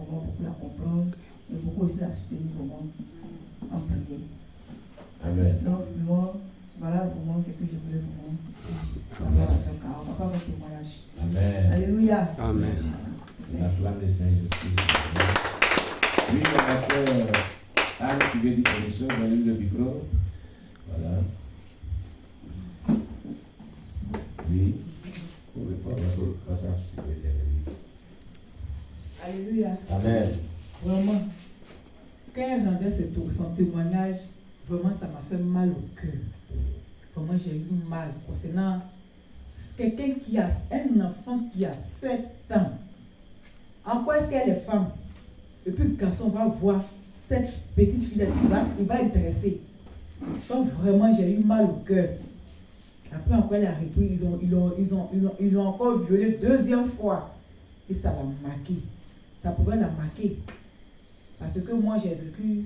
vraiment beaucoup la comprendre, mais beaucoup aussi la soutenir vraiment en prière. Amen. Donc, moi, voilà vraiment ce que je voulais vous dire par rapport à ce cas. On va pas faire témoignage. Amen. Alléluia. Amen. On acclame le Seigneur Jésus. Oui, ma soeur Anne qui veut dire quelque chose, donnez-lui le micro. Voilà. Oui. Vous pouvez faire votre passage si vous voulez. Alléluia. Amen. Vraiment, quand elle rendait son témoignage, vraiment ça m'a fait mal au cœur. Vraiment j'ai eu mal concernant quelqu'un qui a un enfant qui a 7 ans. En quoi est-ce qu'elle est femme? Et puis le garçon va voir cette petite fille, il va être intéressé. Donc vraiment j'ai eu mal au cœur. Après encore elle a repris, ils l'ont encore violée deuxième fois. Et ça l'a marqué. Ça pouvait la marquer. Parce que moi j'ai vécu,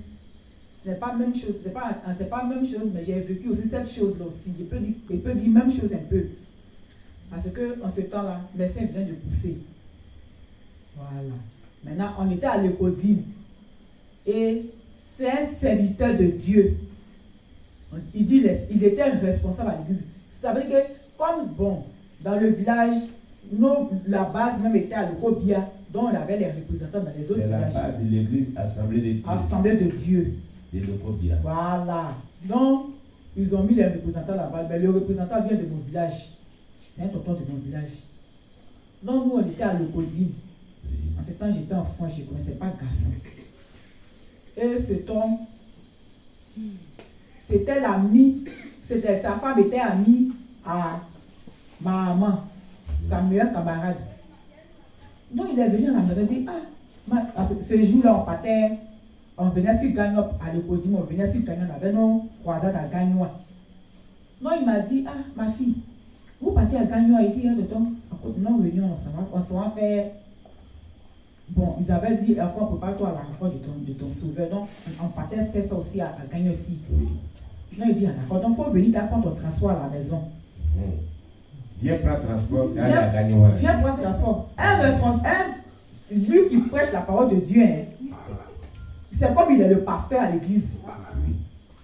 ce n'est pas la même chose, c'est pas la même chose, mais j'ai vécu aussi cette chose-là aussi. Je peux dire même chose un peu. Parce que en ce temps-là, mes seins venaient de pousser. Voilà. Maintenant, on était à l'Écodime. Et c'est un serviteur de Dieu. Il dit, il était responsable à l'église. Ça veut dire que, comme bon, dans le village, la base même était à l'Écobia, dont on avait les représentants dans les autres villages. C'est la base de l'église Assemblée de Dieu. Assemblée de Dieu. De l'Écobia. Voilà. Donc, ils ont mis les représentants là-bas. Mais le représentant vient de mon village. C'est un tonton de mon village. Donc, nous, on était à l'Écodime. En ce temps, j'étais enfant, je ne connaissais pas garçon. Et cet homme, c'était l'ami, sa femme était amie à ma maman, sa meilleure camarade. Donc, il est venu à la maison et dit, ce jour-là, on partait, on venait sur Gagnon, à l'Écodime, on venait sur Gagnon, on avait nos croisades à Gagnon. Donc, il m'a dit, ma fille, vous partez à Gagnon, et puis, non, réunion, on s'en va faire. Bon, ils avaient dit, enfin, prépare-toi à la rencontre de ton sauveur. Donc, on partait faire ça aussi à Gagnon aussi. Oui. Non, il dit, d'accord, donc il faut venir prendre ton transport à la maison. Viens prendre transport, tu allez à Gagnon. Viens prendre transport. Un responsable, lui qui prêche la parole de Dieu, c'est comme il est le pasteur à l'église.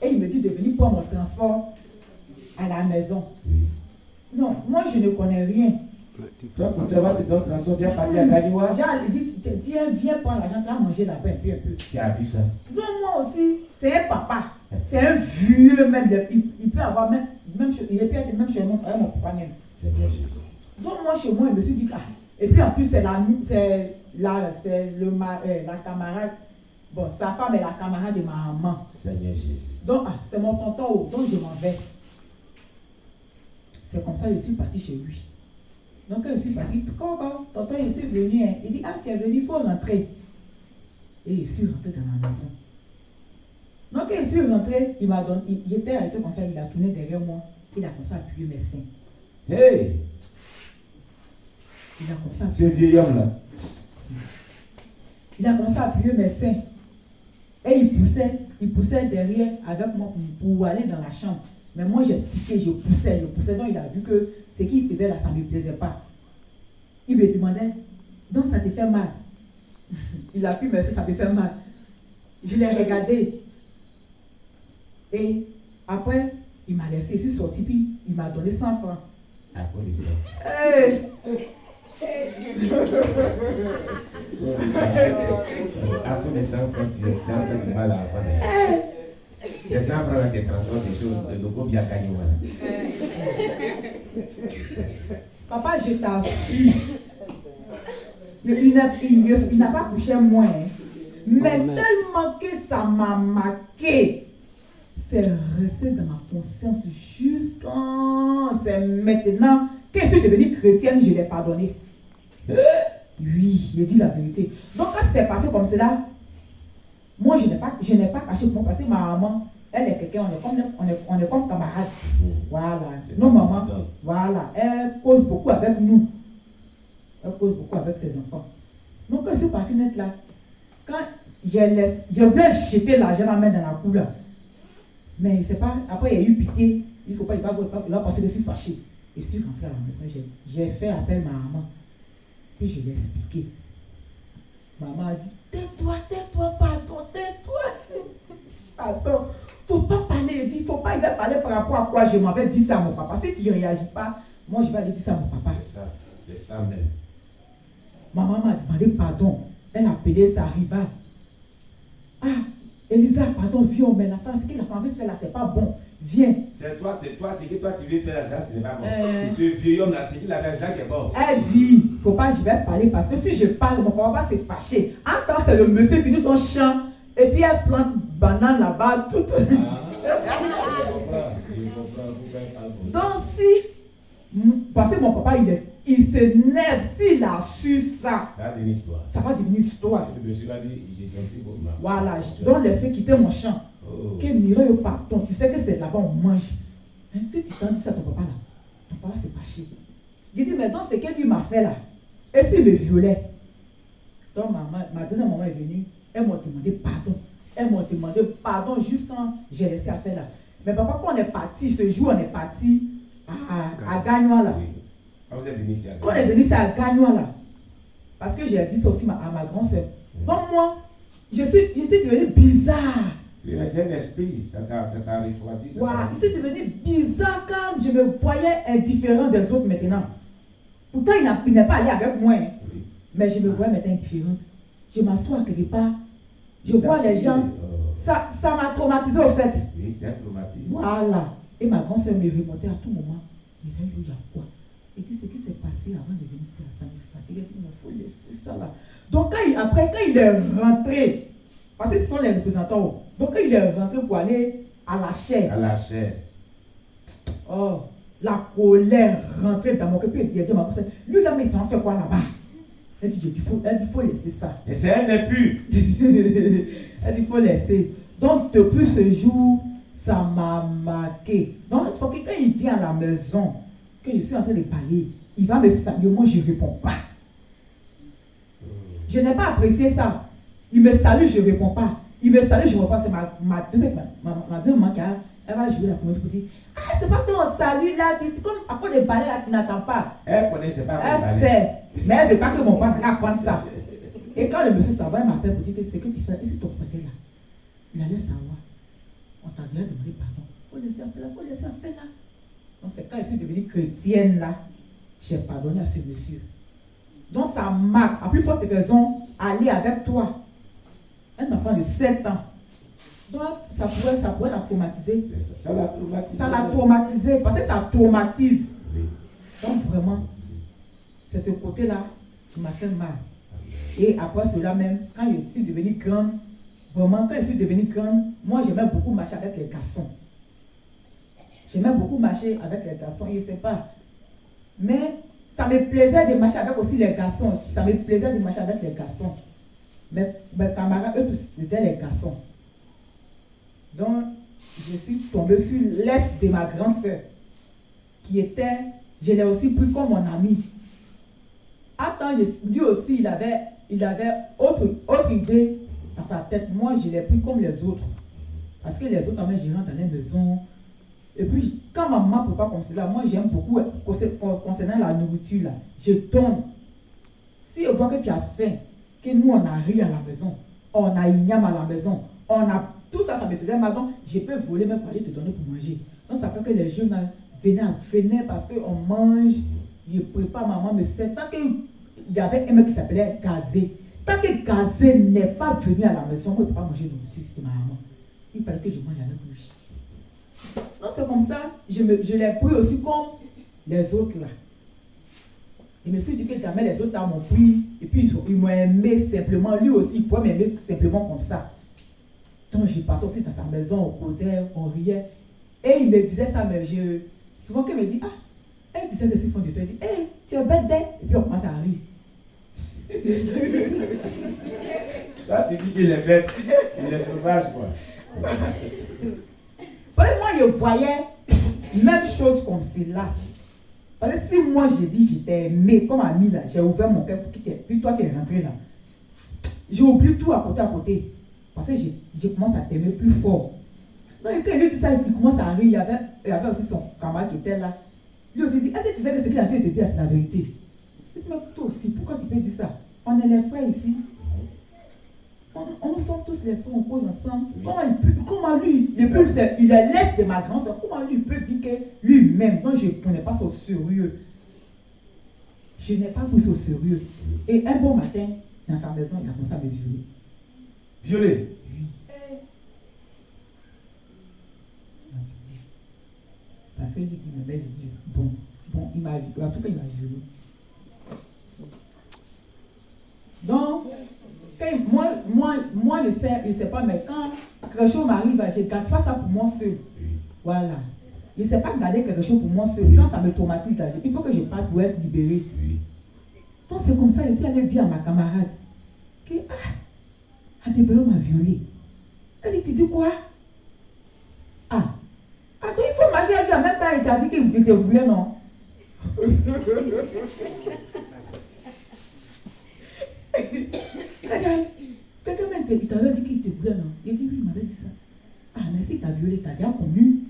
Et il me dit de venir prendre mon transport à la maison. Oui. Non, moi je ne connais rien. Toi, pour te voir, tu dois transport, tu as parti à Gagnon. Il dit, tiens, viens prendre l'argent, tu vas manger là-bas un peu. Tu as vu ça? Donc moi aussi, c'est un papa. C'est un vieux même. Il peut avoir même chose. Il peut être même chez mon papa même. C'est bien Jésus. Donc moi chez moi, je me suis dit, et puis en plus c'est la camarade. Bon, sa femme est la camarade de ma maman. Seigneur Jésus. Donc c'est mon tonton, donc je m'en vais. C'est comme ça que je suis partie chez lui. Donc quand je suis partie, quand tonton je suis venu, il dit, tu es venu, il faut rentrer. Et je suis rentrée dans la maison. Donc quand je suis rentré, il était arrêté comme ça, il a tourné derrière moi, il a commencé à appuyer mes seins. Hey! Il a commencé à Ce vieil homme-là. Il a commencé à appuyer mes seins. Et il poussait derrière avec moi pour aller dans la chambre. Mais moi j'ai tiqué, je poussais. Donc il a vu que ce qu'il faisait là, ça ne me plaisait pas. Il me demandait, donc ça te fait mal? Il a appuie mes seins, ça me fait mal. Je l'ai regardé. Et après, il m'a laissé, je suis sorti, puis il m'a donné 100 francs. À cause de ça. Hey! À cause de 100 francs, ça fait du mal à la fin. C'est 100 francs qui transportent des choses de logo bien gagné. Papa, je t'assure. Il n'a pas couché moi. Mais tellement que ça m'a marqué. C'est resté dans ma conscience jusqu'à... C'est maintenant que je suis devenue chrétienne, je l'ai pardonné. Oui, je dis la vérité. Donc quand c'est passé comme cela, moi je n'ai pas caché pour moi parce que ma maman, elle est quelqu'un, on est comme camarades. Voilà. Nos mamans, voilà, elle cause beaucoup avec nous. Elle cause beaucoup avec ses enfants. Donc quand je suis partie net là, quand je voulais jeter l'argent la main dans la cour là. Mais c'est pas, après il y a eu pitié, il va penser que je suis fâché. Je suis rentré à la maison, j'ai fait appel à ma maman. Puis je lui ai expliqué. Maman a dit, tais-toi, pardon, tais-toi. Pardon. Faut pas parler, il dit, faut pas y parler par rapport à quoi je m'avais dit ça à mon papa. Si tu ne réagis pas, moi je vais aller dire ça à mon papa. C'est ça même. Maman m'a demandé pardon. Elle a appelé sa rivale. Ah, Elisa, pardon, viens, mais la femme, ce que la femme veut faire là, c'est pas bon. Viens. C'est toi, ce que toi tu veux faire là, ce n'est pas bon. Ce vieux homme là, c'est qu'il a fait ça qui est bon. Elle dit, faut pas, je vais parler parce que si je parle, mon papa va se fâcher. Attends, c'est le monsieur qui nous donne champ. Et puis elle plante banane là-bas, tout. Je comprends. Donc si, parce que mon papa, il s'énerve, s'il a su ça, ça va devenir histoire. Ça va devenir histoire. Le monsieur va dire, j'ai compris votre maman. Voilà, donc laissez quitter mon champ. Oh. Que Mireille pardon, tu sais que c'est là-bas on mange. Hein, si tu t'en dis ça à ton papa là, ton papa s'est fâché. Il dit, mais donc c'est qu'elle lui m'a fait là. Et s'il me violait? Donc ma deuxième maman est venue, elle m'a demandé pardon. Elle m'a demandé pardon juste quand j'ai laissé à faire là. Mais papa, quand on est parti, ce jour on est parti à Gagnois là. Oui. Quand vous êtes venu ici à Quand on est venu ici à Gagnois là, parce que j'ai dit ça aussi à ma grande soeur. Bon, moi, je suis devenue bizarre. C'est un esprit, ça t'a refroidi. Wow, je suis devenue bizarre quand je me voyais indifférent des autres maintenant. Pourtant, il n'est pas allé avec moi. Hein. Oui. Mais je me voyais maintenant indifférente. Je m'assois quelque part. Je vois les gens. Ça m'a traumatisé au fait. Oui, c'est un traumatisme. Voilà. Et ma grande soeur me remontait à tout moment. Mais là, il y a quoi? Et dit ce qui s'est passé avant de venir ici, ça me fatigue. Il dit, il faut laisser ça là. Donc, quand il est rentré, parce que ce sont les représentants. Donc, quand il est rentré pour aller à la chaire. À la chaire. Oh, la colère rentrée dans mon cœur. Puis il a dit à ma conseillère, lui là, mais il en fait quoi là-bas? Elle dit, il faut laisser ça. Et c'est un des plus. Elle dit, il faut laisser. Donc, depuis ce jour, ça m'a marqué. Donc, il faut que quand il vient à la maison, que je suis en train de parler, il va me saluer. Moi, je ne réponds pas. Je n'ai pas apprécié ça. Il me salue, je ne réponds pas. Il me salue, je ne réponds pas. C'est ma deuxième maman qui elle va jouer la comédie pour dire, ah, c'est pas ton salut là, comme après des balais là, tu n'attends pas. Elle connaît, c'est pas elle fait, mais elle ne veut pas que mon père apprenne ça. Et quand le monsieur s'en va, il m'appelle pour dire que ce que tu fais, et c'est ton côté là. Il allait savoir. On t'a déjà demandé pardon. Faut laisser en faire là, faut laisser en faire là. Donc c'est quand je suis devenue chrétienne là, j'ai pardonné à ce monsieur. Donc ça marque, à plus forte raison, aller avec toi. Un enfant de 7 ans. Donc ça pourrait la traumatiser. Ça l'a traumatisé. Ça l'a traumatisé parce que ça traumatise. Oui. Donc vraiment, c'est ce côté-là qui m'a fait mal. Et après cela même, quand je suis devenue grande, vraiment quand je suis devenue grande, moi j'aimais beaucoup marcher avec les garçons. J'aimais beaucoup marcher avec les garçons, je ne sais pas. Mais ça me plaisait de marcher avec aussi les garçons. Ça me plaisait de marcher avec les garçons. Mes camarades, eux tous, c'était les garçons. Donc, je suis tombée sur l'est de ma grande soeur, qui était, je l'ai aussi pris comme mon ami. Attends, lui aussi, il avait autre idée dans sa tête. Moi, je l'ai pris comme les autres. Parce que les autres, je rentre dans les maisons. Et puis, quand ma maman ne peut pas comme cela, moi, j'aime beaucoup, concernant la nourriture, là, je tombe. Si on voit que tu as faim, que nous, on a riz à la maison, on a igname à la maison, on a tout ça, ça me faisait mal. Donc, je peux voler même pour aller te donner pour manger. Donc, ça fait que les jeunes venaient parce qu'on mange, je prépare maman, mais c'est tant qu'il y avait un mec qui s'appelait Gazé. Tant que Gazé n'est pas venu à la maison, moi, je ne peux pas manger de nourriture de ma maman. Il fallait que je mange avec lui. Donc, c'est comme ça, je l'ai pris aussi comme les autres là. Je me suis dit que jamais les autres là m'ont pris, et puis ils m'ont aimé simplement. Lui aussi, il pouvait m'aimer simplement comme ça. Donc, je partais aussi dans sa maison, on causait, on riait. Et il me disait ça, mais souvent qu'il me dit, ah, elle disait de ce fond de toi, il dit, hé, tu es bête d'elle. Et puis on commence à rire. Toi, tu dis qu'il est bête, il est sauvage, quoi. Moi, je voyais même chose comme cela. Parce que si moi, j'ai dit, j'étais aimé comme ami, là, j'ai ouvert mon cœur pour quitter. Puis toi, tu es rentré là. J'ai oublié tout à côté. Parce que je commence à t'aimer plus fort. Donc, quand il lui dit ça, il commence à rire. Il y avait aussi son camarade qui était là. Lui aussi dit, est-ce que tu sais que ce qu'il a dit à te dire, c'est la vérité? Je dis, mais toi aussi, pourquoi tu peux dire ça? On est les frères ici. tous les frères, on cause ensemble. Comment lui, il est l'est de ma grande soeur, comment lui peut dire que lui-même, dont je ne connais pas son sérieux, je n'ai pas pris au sérieux. Et un bon matin, dans sa maison, il a commencé à me violer. Violer? Oui. Parce qu'il dit, mais belle, il dit, bon, il m'a violé. En tout cas, il m'a violé. Donc, moi, je ne sais pas, mais quand quelque chose m'arrive, je ne garde pas ça pour moi seul. Voilà. Je ne sais pas garder quelque chose pour moi seul. Quand ça me traumatise, il faut que je parte pour être libéré. Donc, c'est comme ça, ici, elle a dit à ma camarade que, Adébéo m'a violé. Elle dit, tu dis quoi? Donc il faut marcher avec lui en même temps, il t'a dit qu'il te voulait, non? Quelqu'un il t'avait dit qu'il te voulait, non? Il dit, oui, il m'avait dit ça. Mais si t'as violé, t'as déjà connu.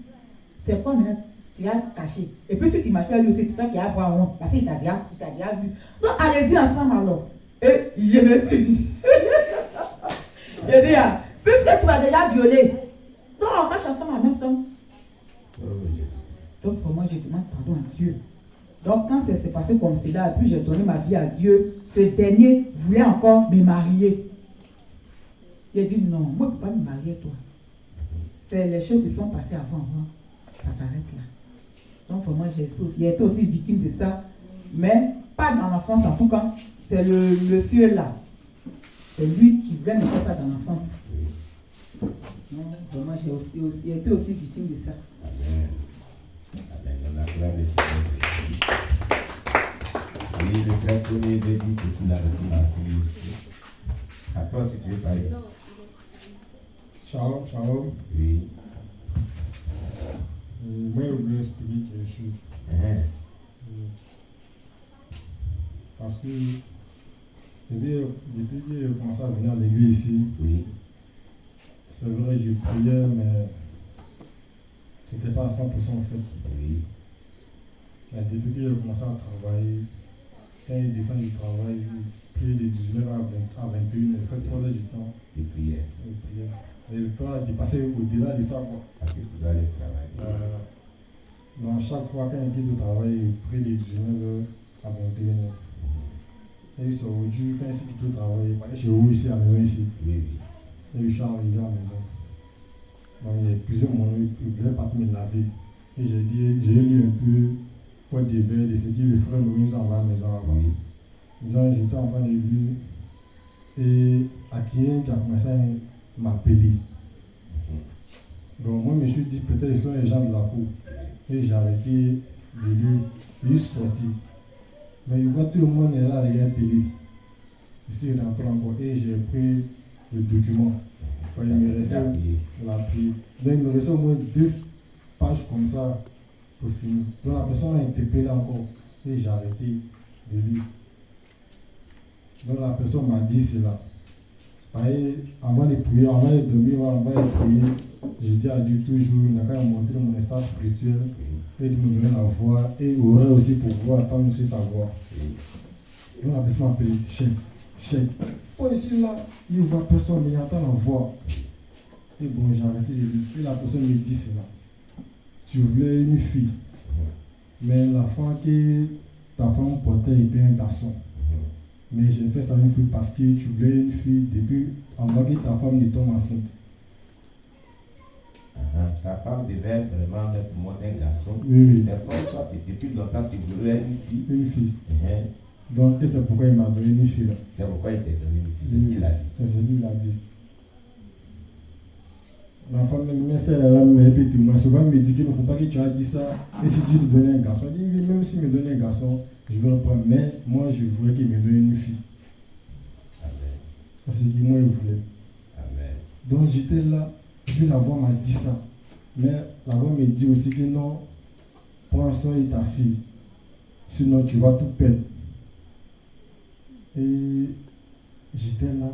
C'est quoi maintenant? Tu as caché. Et puis si tu marches avec lui aussi, c'est toi qui as avoir honte. Parce qu'il t'a déjà vu. Donc allez-y ensemble alors. Et je me suis dit. Je dis, puisque tu m'as déjà violé, non, on marche ensemble en même temps. Donc pour moi, je demande pardon à Dieu. Donc quand ça s'est passé comme cela, puis j'ai donné ma vie à Dieu, ce dernier voulait encore me marier. J'ai dit non, moi je ne peux pas me marier toi. C'est les choses qui sont passées avant moi. Ça s'arrête là. Donc pour moi, j'ai été aussi victime de ça. Mais pas dans l'enfance en tout cas. C'est le monsieur là. C'est lui qui voulait me faire ça dans l'enfance. Non, vraiment, j'ai été aussi victime de ça. Amen. Amen. On acclame le Seigneur. Oui, le frère Tony veut dire ce qu'il a remarqué aussi. À toi, si tu veux parler. Shalom, shalom. Oui. Moi, je voulais expliquer quelque chose. Parce que depuis que j'ai commencé à venir à l'église ici, oui. C'est vrai, j'ai prié, mais c'était pas à 100% en fait. Oui. Mais depuis que j'ai commencé à travailler, quand il descend du travail, plus de 19 à 21, il fait 3 heures du temps. De prière. Et il peut dépasser au-delà de ça. Parce que tu dois aller travailler. Donc chaque fois quand il quitte le travail, il prie de 19 heures à 21 heures. Et aujourd'hui, quand il quitte le travail, il va aller chez vous ici, à la maison ici. Oui. Et je suis arrivé à la maison. Donc il y a plusieurs moments où il voulait pas me laver. Et j'ai lu un peu pour des vers de ce que le frère nous envoie à la maison avant. Donc j'étais en train de lire. Et Akien qui a commencé à m'appeler. Donc moi je me suis dit peut-être ce sont les gens de la cour. Et j'ai arrêté de lire. Il est sorti. Mais il voit tout le monde est là derrière la télé. Je suis rentré encore et j'ai pris le document. Il me restait la prière. Donc il me restait au moins 2 pages comme ça pour finir. Donc la personne m'a interpellé encore et j'ai arrêté de lire. Donc la personne m'a dit cela. Avant de prier, avant de dormir, avant de prier, j'ai dit à Dieu toujours, il n'a qu'à montrer mon état spirituel et de me donner la voix et aurait aussi pour pouvoir attendre aussi sa voix. Donc la personne m'a appelé chef. Oh, ici là, il ne voit personne, mais il entend la voix. Et bon, j'ai arrêté de lire. Et la personne me dit cela. Tu voulais une fille, mais l'enfant que ta femme portait était un garçon. Mais j'ai fait ça une fille parce que tu voulais une fille depuis avant que ta femme ne tombe enceinte. Ta femme devait vraiment être pour moi un garçon. Oui. Mais comme toi, depuis longtemps, tu voulais une fille. Une fille. Donc, c'est pourquoi il m'a donné une fille là. C'est pourquoi il t'a donné une fille. C'est ce qu'il a dit. C'est ce qu'il a dit. Ma femme me met là, mais puis moi, souvent me dit qu'il ne faut pas que tu aies dit ça. Et si Dieu te donne un garçon, il dit même s'il me donne un garçon, je vais reprendre. Mais moi, je voulais qu'il me donne une fille. Amen. Parce que moi, il voulait. Amen. Donc, j'étais là, puis la voix m'a dit ça. Mais la voix me dit aussi que non, prends soin de ta fille. Sinon, tu vas tout perdre. Et j'étais là,